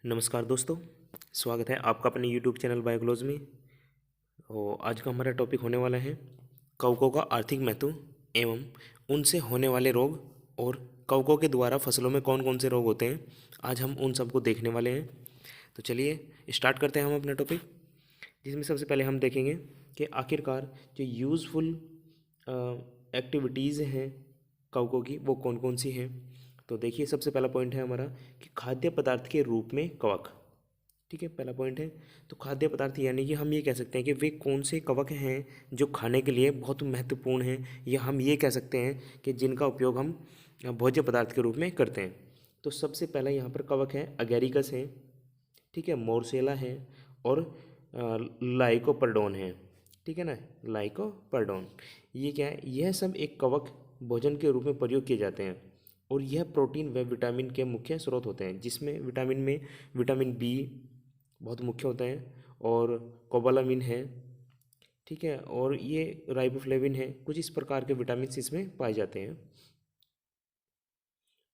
नमस्कार दोस्तों, स्वागत है आपका अपने YouTube चैनल बायोग्लोज में। और आज का हमारा टॉपिक होने वाला है कवकों का आर्थिक महत्व एवं उनसे होने वाले रोग और कवकों के द्वारा फसलों में कौन कौन से रोग होते हैं। आज हम उन सबको देखने वाले हैं। तो चलिए स्टार्ट करते हैं हम अपना टॉपिक, जिसमें सबसे पहले हम देखेंगे कि आखिरकार जो यूज़फुल एक्टिविटीज़ हैं कवकों की वो कौन कौन सी हैं। तो देखिए, सबसे पहला पॉइंट है हमारा कि खाद्य पदार्थ के रूप में कवक। ठीक है, पहला पॉइंट है। तो खाद्य पदार्थ यानी कि हम ये कह सकते हैं कि वे कौन से कवक हैं जो खाने के लिए बहुत महत्वपूर्ण हैं, या हम ये कह सकते हैं कि जिनका उपयोग हम भोज्य पदार्थ के रूप में करते हैं। तो सबसे पहला यहाँ पर कवक है अगैरिकस है, ठीक है, मोरसेला है और लाइकोपर्डोन है। ठीक है ना, लाइकोपर्डोन, ये क्या है? यह सब एक कवक भोजन के रूप में प्रयोग किए जाते हैं और यह प्रोटीन व विटामिन के मुख्य स्रोत होते हैं, जिसमें विटामिन में विटामिन बी बहुत मुख्य होता है और कोबालामिन है। ठीक है, और ये राइबोफ्लेविन है। कुछ इस प्रकार के विटामिन इसमें पाए जाते हैं।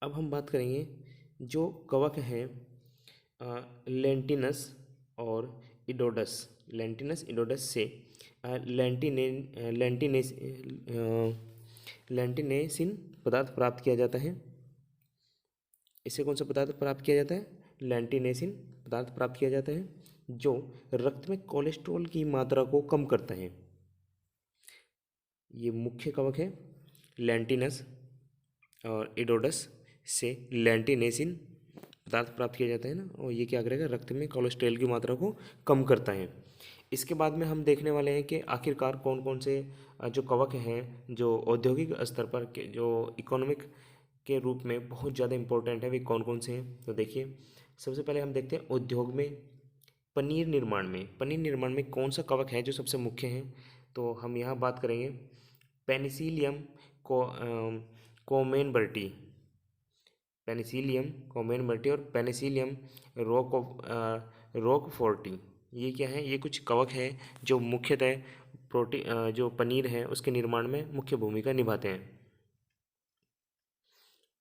अब हम बात करेंगे जो कवक हैं लेंटिनस और इडोडस। लेंटिनस इडोडस से लेंटिनेसिन पदार्थ प्राप्त किया जाता है। इससे कौन सा पदार्थ प्राप्त किया जाता है? लेंटिनेसिन पदार्थ प्राप्त किया जाता है, जो रक्त में कोलेस्ट्रॉल की मात्रा को कम करता है। ये मुख्य कवक है लेंटिनस और इडोडस से लेंटिनेसिन पदार्थ प्राप्त किया जाता है ना, और ये क्या करेगा? रक्त में कोलेस्ट्रॉल की मात्रा को कम करता है। इसके बाद में हम देखने वाले हैं कि आखिरकार कौन कौन से जो कवक हैं जो औद्योगिक स्तर पर के जो इकोनॉमिक के रूप में बहुत ज़्यादा इंपॉर्टेंट है, वे कौन कौन से हैं। तो देखिए, सबसे पहले हम देखते हैं उद्योग में पनीर निर्माण में कौन सा कवक है जो सबसे मुख्य है। तो हम यहाँ बात करेंगे पेनिसिलियम को कोमेनबर्टी, पेनिसिलियम कोमेनबर्टी और पेनिसिलियम रोकफोर्टी। ये क्या है? ये कुछ कवक हैं जो मुख्यतः जो पनीर है उसके निर्माण में मुख्य भूमिका निभाते हैं।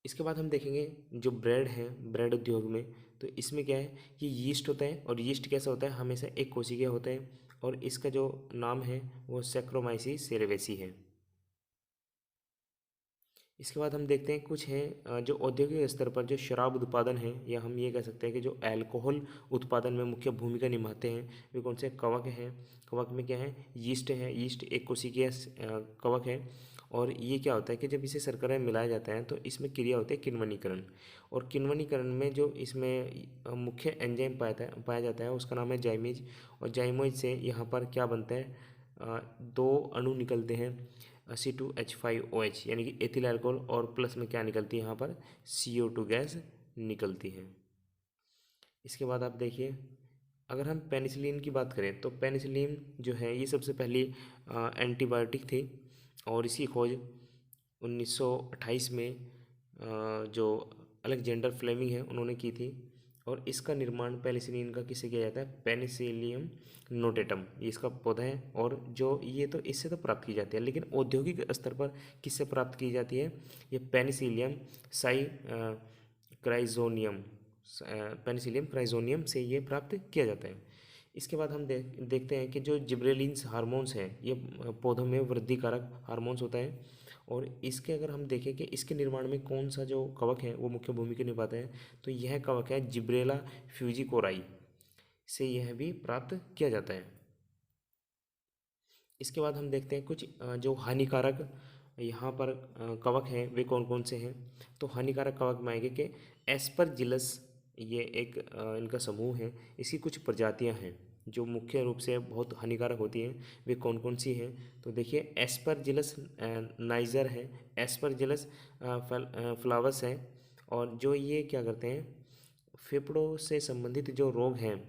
इसके बाद हम देखेंगे जो ब्रेड है, ब्रेड उद्योग में, तो इसमें क्या है? ये यीस्ट होता है, और यीस्ट कैसा होता है? हमेशा एक कोशिकीय होता है, और इसका जो नाम है वो सैक्रोमाइसीस सेरेवेसी है। इसके बाद हम देखते हैं कुछ हैं जो औद्योगिक स्तर पर जो शराब उत्पादन है, या हम ये कह सकते हैं कि जो अल्कोहल उत्पादन में मुख्य भूमिका निभाते हैं, वे कौन से कवक हैं। कवक में क्या है? यीस्ट है। यीस्ट एक कोशिकीय कवक है, और ये क्या होता है कि जब इसे शर्करा में मिलाया जाता है तो इसमें क्रिया होती है किण्वनीकरण, और किण्वनीकरण में जो इसमें मुख्य एंजाइम पाया जाता है उसका नाम है जाइमेज, और जाइमेज से यहाँ पर क्या बनता है? दो अणु निकलते हैं C2H5OH, यानी कि एथिल अल्कोहल, और प्लस में क्या निकलती है? यहाँ पर CO2 गैस निकलती है। इसके बाद आप देखिए, अगर हम पेनिसिलिन की बात करें तो पेनिसिलिन जो है ये सबसे पहली एंटीबायोटिक थी, और इसकी खोज 1928 में जो अलेक्जेंडर फ्लेमिंग है उन्होंने की थी, और इसका निर्माण पेनिसिलिन का किससे किया जाता है? पेनिसिलियम नोटेटम, ये इसका पौधा है, और जो ये तो इससे तो प्राप्त की जाती है, लेकिन औद्योगिक स्तर पर किससे प्राप्त की जाती है? ये पेनिसिलियम साई क्राइजोनियम, पेनिसिलियम क्राइजोनियम से ये प्राप्त किया जाता है। इसके बाद हम देखते हैं कि जो जिब्रेलिन्स हार्मोन्स हैं, ये पौधों में वृद्धि कारक हार्मोन्स होता है, और इसके अगर हम देखें कि इसके निर्माण में कौन सा जो कवक है वो मुख्य भूमिका निभाता है, तो यह कवक है जिब्रेला फ्यूजिकोराई, से यह भी प्राप्त किया जाता है। इसके बाद हम देखते हैं कुछ जो हानिकारक यहाँ पर कवक हैं वे कौन कौन से हैं। तो हानिकारक कवक में आएंगे कि एस्परजिलस, ये एक इनका समूह है। इसकी कुछ प्रजातियाँ हैं जो मुख्य रूप से बहुत हानिकारक होती हैं, वे कौन कौन सी हैं। तो देखिए, एस्परजिलस नाइजर है, एस्परजिलस फ्लावस है, और जो ये क्या करते हैं? फेफड़ों से संबंधित जो रोग हैं,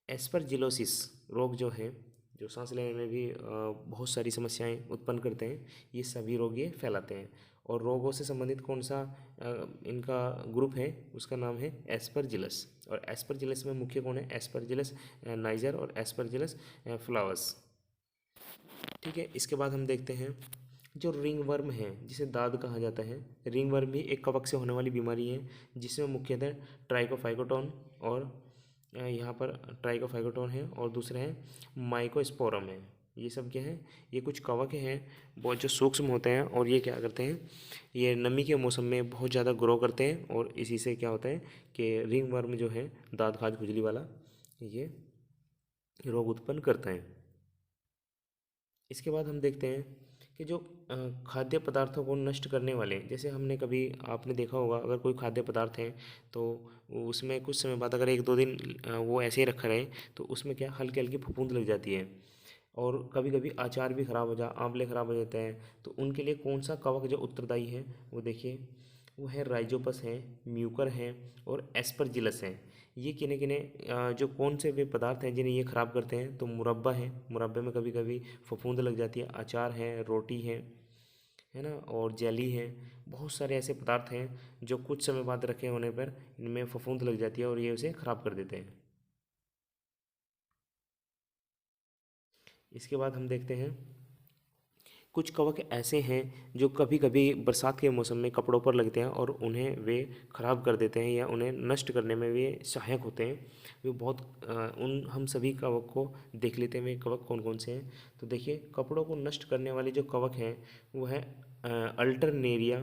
एस्परजिलोसिस रोग जो है, जो सांस लेने में भी बहुत सारी समस्याएं उत्पन्न करते हैं, ये सभी रोग ये फैलाते हैं। और रोगों से संबंधित कौन सा इनका ग्रुप है, उसका नाम है एस्परजिलस, और एस्परजिलस में मुख्य कौन है? एस्परजिलस नाइजर और एस्परजिलस फ्लावस। ठीक है, इसके बाद हम देखते हैं जो रिंग वर्म है, जिसे दाद कहा जाता है। रिंग वर्म भी एक कवक से होने वाली बीमारी है, जिसमें मुख्यतः ट्राइकोफाइकोटोन और यहाँ पर ट्राइकोफाइकोटोन है और दूसरा है माइकोस्पोरम है। ये सब क्या है, ये कुछ कवक हैं बहुत जो सूक्ष्म होते हैं और ये क्या करते हैं, ये नमी के मौसम में बहुत ज़्यादा ग्रो करते हैं और इसी से क्या होता है कि रिंग वर्म जो है, दाँत खाज खुजली वाला, ये रोग उत्पन्न करता है। इसके बाद हम देखते हैं कि जो खाद्य पदार्थों को नष्ट करने वाले, जैसे हमने कभी आपने देखा होगा अगर कोई खाद्य पदार्थ है तो उसमें कुछ समय बाद अगर 1-2 दिन वो ऐसे ही रखा रहे तो उसमें क्या हल्की हल्की फफूंद लग जाती है और कभी कभी अचार भी ख़राब हो आंवले ख़राब हो जाते हैं। तो उनके लिए कौन सा कवक जो उत्तरदायी है वो देखिए, वो है राइजोपस है, म्यूकर है और एस्परजिलस है। ये किने किने जो कौन से वे पदार्थ हैं जिन्हें ये ख़राब करते हैं, तो मुरब्बा है, मुरब्बे में कभी कभी फफूंद लग जाती है, अचार है, रोटी है ना, और जेली है। बहुत सारे ऐसे पदार्थ हैं जो कुछ समय बाद रखे होने पर इनमें फफूंद लग जाती है और ये उसे ख़राब कर देते हैं। इसके बाद हम देखते हैं कुछ कवक ऐसे हैं जो कभी कभी बरसात के मौसम में कपड़ों पर लगते हैं और उन्हें वे खराब कर देते हैं या उन्हें नष्ट करने में वे सहायक होते हैं। वे बहुत उन हम सभी कवक को देख लेते हैं, वे कवक कौन कौन से हैं। तो देखिए, कपड़ों को नष्ट करने वाले जो कवक हैं वो है अल्टरनेरिया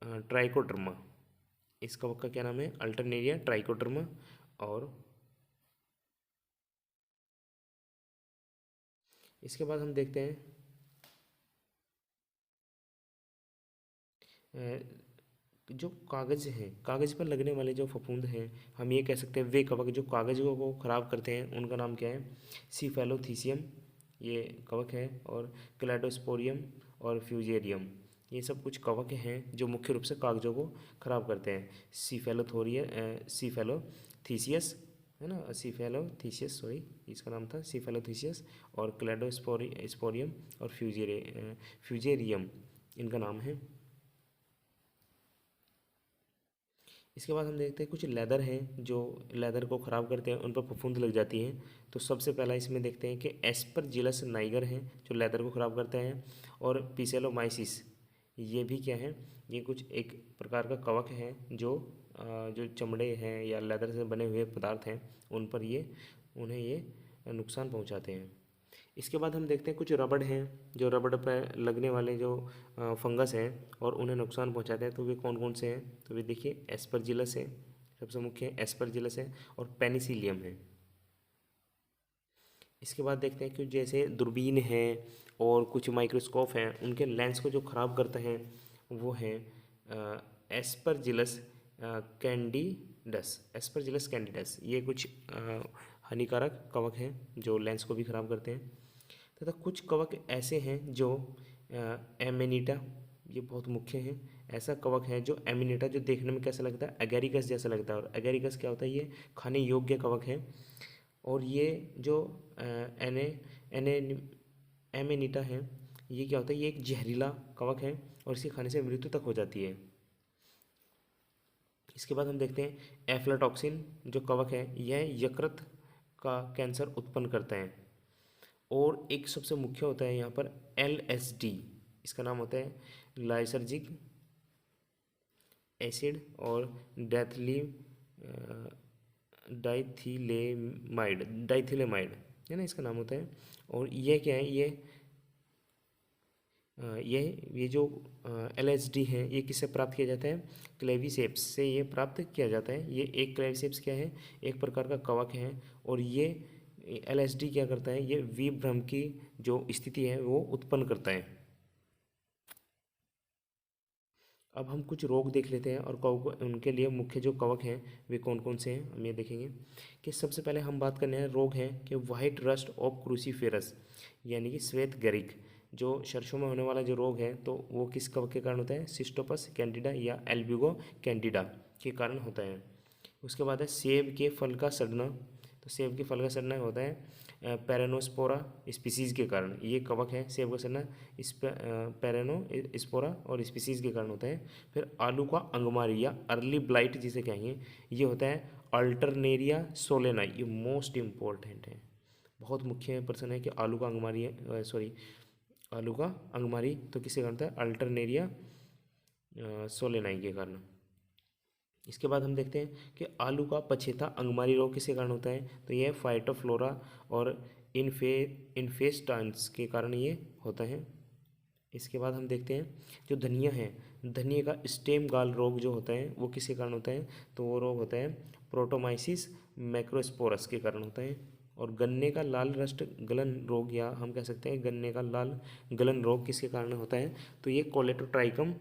ट्राइकोडर्मा। इस कवक का क्या नाम है, अल्टरनेरिया ट्राइकोडर्मा। और इसके बाद हम देखते हैं जो कागज़ है, कागज़ पर लगने वाले जो फफूंद हैं, हम ये कह सकते हैं वे कवक जो कागज़ों को ख़राब करते हैं उनका नाम क्या है, सीफेलोथीसियम ये कवक है, और क्लैडोस्पोरियम और फ्यूजेरियम। ये सब कुछ कवक हैं जो मुख्य रूप से कागज़ों को ख़राब करते हैं। सीफेलोथीसियस है ना, सीफेलोथीसियस सॉरी, इसका नाम था सीफेलोथीसियस, और क्लैडोस्पोरियम और फ्यूजेरियम इनका नाम है। इसके बाद हम देखते हैं कुछ लेदर हैं जो लेदर को ख़राब करते हैं, उन पर फफूंद लग जाती है। तो सबसे पहला इसमें देखते हैं कि एस्परजिलस नाइगर है जो लेदर को ख़राब करते हैं, और पिसेलोमाइसिस ये भी क्या है, ये कुछ एक प्रकार का कवक है जो चमड़े हैं या लेदर से बने हुए पदार्थ हैं उन पर ये उन्हें ये नुकसान पहुंचाते हैं। इसके बाद हम देखते हैं कुछ रबड़ हैं जो रबड़ पर लगने वाले जो फंगस हैं और उन्हें नुकसान पहुंचाते हैं। तो वे कौन कौन से हैं, तो वे देखिए एस्परजिलस है, सबसे मुख्य एस्परजिलस है, और पेनिसिलियम है। इसके बाद देखते हैं कि जैसे दूरबीन है और कुछ माइक्रोस्कोप हैं, उनके लेंस को जो ख़राब करते हैं वो है एस्परजिलस कैंडिडस। एस्परजिलस कैंडिडस ये कुछ हानिकारक कवक हैं जो लेंस को भी ख़राब करते हैं। तथा कुछ कवक ऐसे हैं जो एमेनिटा, ये बहुत मुख्य हैं। ऐसा कवक है जो एमिनेटा, जो देखने में कैसा लगता है, एगेरिकस जैसा लगता है। और एगेरिकस क्या होता है, ये खाने योग्य कवक है। और ये जो एने एने एमेनिटा है, ये क्या होता है, ये एक जहरीला कवक है और इसे खाने से मृत्यु तक हो जाती है। इसके बाद हम देखते हैं एफ्लाटॉक्सिन जो कवक है, यह यकृत का कैंसर उत्पन्न करता है। और एक सबसे मुख्य होता है यहाँ पर LSD, इसका नाम होता है लाइसर्जिक एसिड, और डेथली डाइथिलेमाइड है ना, इसका नाम होता है। और ये क्या है, ये जो LSD है ये किससे प्राप्त किया जाता है, क्लेविसेप्स से ये प्राप्त किया जाता है। ये एक क्लेविसेप्स क्या है, एक प्रकार का कवक है। और ये LSD क्या करता है, ये विभ्रम की जो स्थिति है वो उत्पन्न करता है। अब हम कुछ रोग देख लेते हैं और कवक उनके लिए मुख्य जो कवक हैं वे कौन कौन से हैं, हम ये देखेंगे कि सबसे पहले हम बात करने हैं रोग हैं कि वाइट रस्ट ऑफ क्रूसीफेरस, यानी कि श्वेत गरिक। जो सरसों में होने वाला जो रोग है तो वो किस कवक के कारण होता है, सिस्टोपस कैंडिडा या एल्ब्यूगो कैंडिडा के कारण होता है। उसके बाद है सेब के फल का सड़ना। तो सेब के फल का सड़ना होता है पैरानोस्पोरा स्पीसीज़ के कारण। ये कवक है सेब का सड़ना, इस पैरानोस्पोरा और स्पीसीज़ के कारण होता है। फिर आलू का अंगमारी या अर्ली ब्लाइट जिसे कहेंगे, ये होता है अल्टरनेरिया सोलेना। ये मोस्ट इम्पोर्टेंट है, बहुत मुख्य प्रश्न है कि आलू का अंगमारी सॉरी आलू का अंगमारी तो किसके कारण होता है, अल्टरनेरिया सोलेनाई के कारण। इसके बाद हम देखते हैं कि आलू का पछेता अंगमारी रोग किसके कारण होता है, तो यह फाइटोफ्लोरा और इन्फेस्टांस के कारण ये होता है। इसके बाद हम देखते हैं जो धनिया है, धनिया का स्टेम गाल रोग जो होता है वो किसके कारण होता है, तो वो रोग होता है प्रोटोमाइसिस मैक्रोस्पोरस के कारण होता है। और गन्ने का लाल रस्ट गलन रोग, या हम कह सकते हैं गन्ने का लाल गलन रोग किसके कारण होता है, तो ये कोलेटोट्राइकम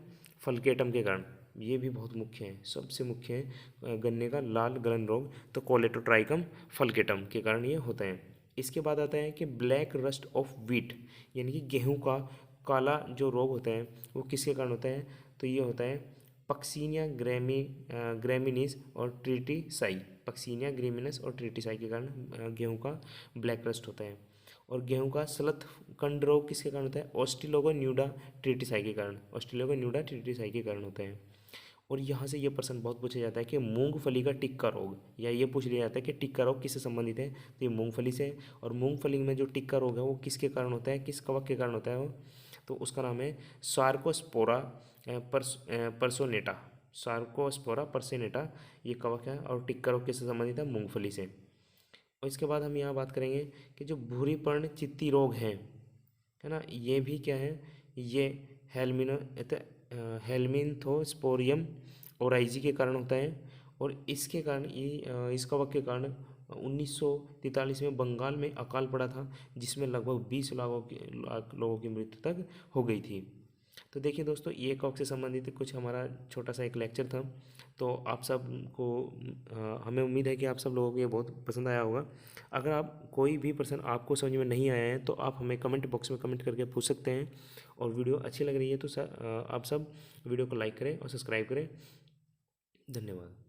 फल्केटम के कारण। ये भी बहुत मुख्य है, सबसे मुख्य है गन्ने का लाल गलन रोग, तो कोलेटोट्राइकम फल्केटम के कारण ये होता है। इसके बाद आता है कि ब्लैक रस्ट ऑफ व्हीट, यानी कि गेहूं का काला जो रोग होता है वो किसके कारण होता है, तो ये होता है पक्सीनिया ग्रेमिनिस और ट्रिटिसाई, पक्सीनिया ग्रेमिनस और ट्रिटिसाई के कारण गेहूं का ब्लैक रस्ट होता है। और गेहूं का सलत कंड रोग किसके कारण होता है, ऑस्टिलोगोन्यूडा ट्रिटिसाई के कारण, ऑस्टिलोगोन्यूडा ट्रिटिसाई के कारण होता है। और यहाँ से ये प्रश्न बहुत पूछा जाता है कि मूंगफली का टिक्का रोग, या ये पूछ लिया जाता है कि टिक्का रोग किससे संबंधित है, तो ये मूंगफली से है। और मूंगफली में जो टिक्का रोग है वो किसके कारण होता है, किस कवक के कारण होता है वो, तो उसका नाम है सार्कोस्पोरा परसोनेटा, सार्कोस्पोरा परसोनेटा ये कवक है। और टिक्का रोग किससे संबंधित है, मूंगफली से। और इसके बाद हम यहाँ बात करेंगे कि जो भूरी पर्ण चित्ती रोग है ना, ये भी क्या है, ये हेलमिनो हेलमिन्थोस्पोरियम ओराइजी के कारण होता है। और इसके कारण इस कवक के कारण 1943 में बंगाल में अकाल पड़ा था, जिसमें लगभग 20 लाख लोगों की मृत्यु तक हो गई थी। तो देखिए दोस्तों, ये कवक से संबंधित कुछ हमारा छोटा सा एक लेक्चर था। तो आप सबको हमें उम्मीद है कि आप सब लोगों को ये बहुत पसंद आया होगा। अगर आप कोई भी प्रश्न आपको समझ में नहीं आया है तो आप हमें कमेंट बॉक्स में कमेंट करके पूछ सकते हैं। और वीडियो अच्छी लग रही है तो आप सब वीडियो को लाइक करें और सब्सक्राइब करें। धन्यवाद।